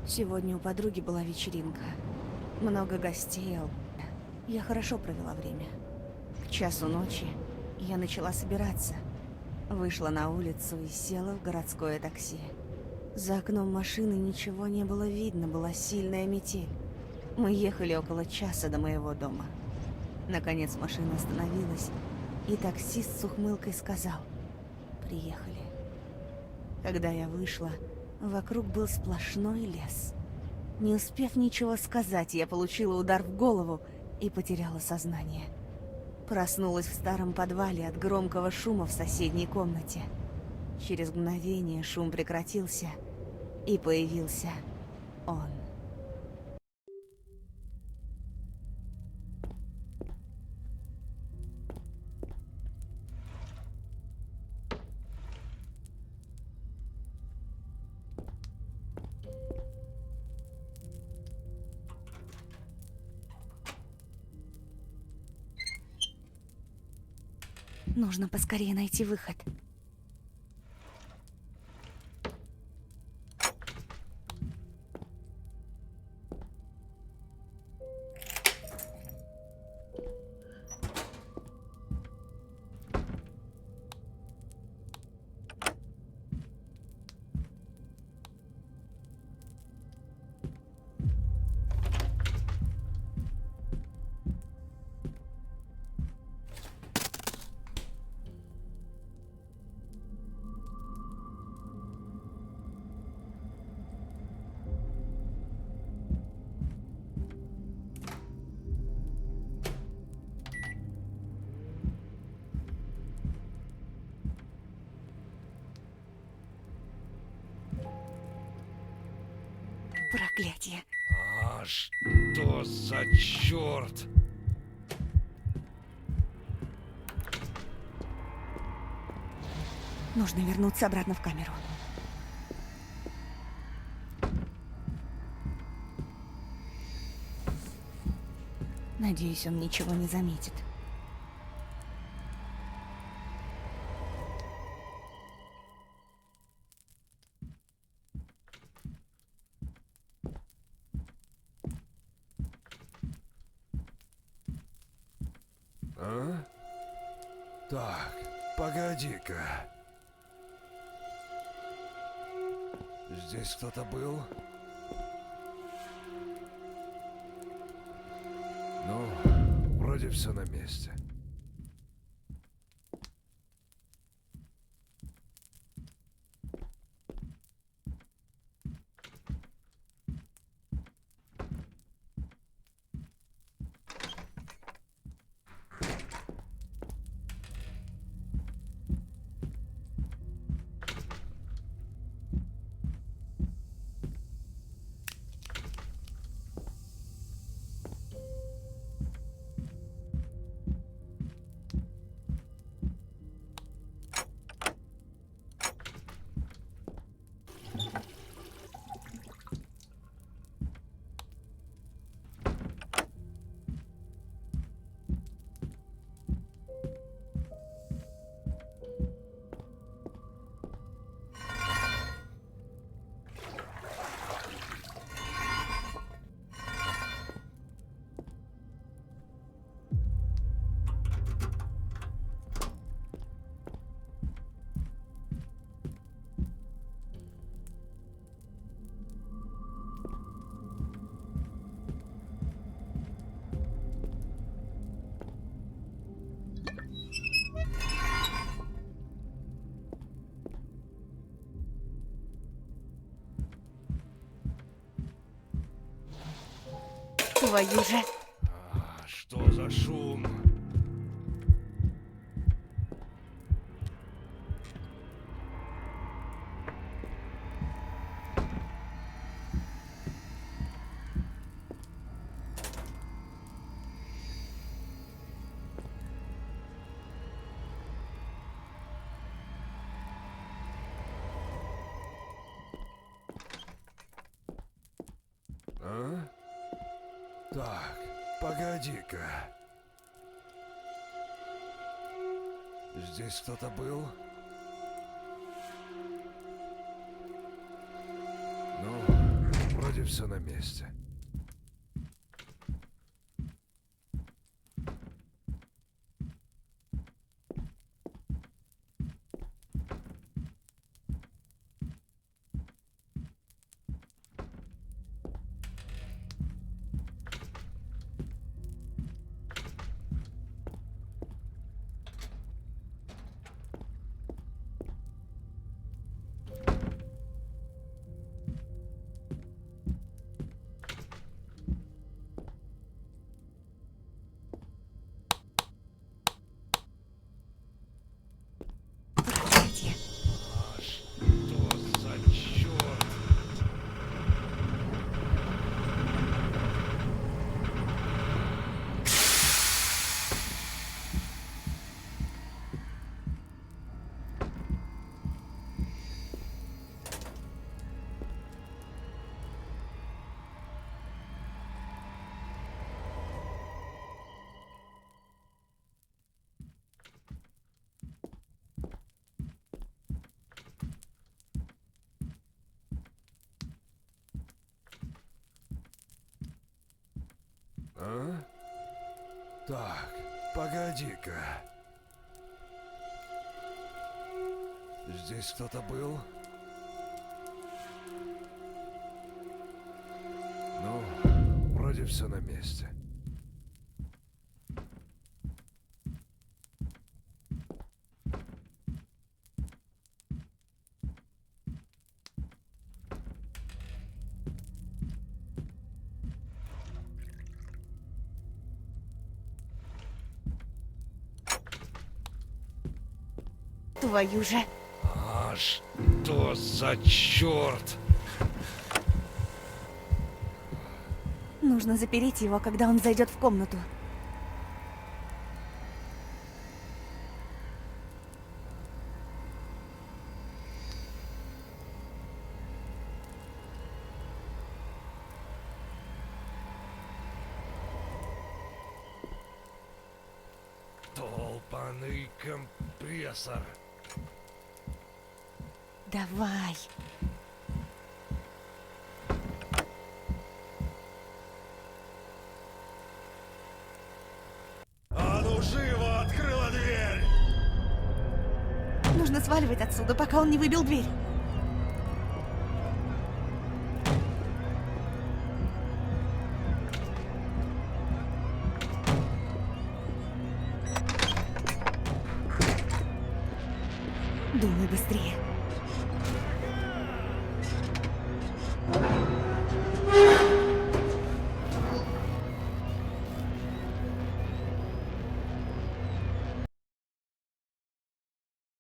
Сегодня у подруги была вечеринка. Много гостей. Я хорошо провела время. К часу ночи я начала собираться. Вышла на улицу и села в городское такси. За окном машины ничего не было видно, была сильная метель. Мы ехали около часа до моего дома. Наконец машина остановилась, и таксист с ухмылкой сказал: «Приехали». Когда я вышла, вокруг был сплошной лес. Не успев ничего сказать, я получила удар в голову и потеряла сознание. Проснулась в старом подвале от громкого шума в соседней комнате. Через мгновение шум прекратился, и появился он. Нужно поскорее найти выход. Проклятие. А что за черт? Нужно вернуться обратно в камеру. Надеюсь, он ничего не заметит. А? Так, погоди-ка. Здесь кто-то был? Ну, вроде все на месте. Твою же... Что за шум? А? Так, погоди-ка. Здесь кто-то был? Ну, вроде все на месте. Проклятие. А что за черт? А? Так, погоди-ка. Здесь кто-то был? Ну, вроде все на месте. Твою же. А что за черт? Нужно запереть его, когда он зайдет в комнату. Долбаный компрессор. Давай. А ну живо, открыла дверь! Нужно сваливать отсюда, пока он не выбил дверь. Думай быстрее.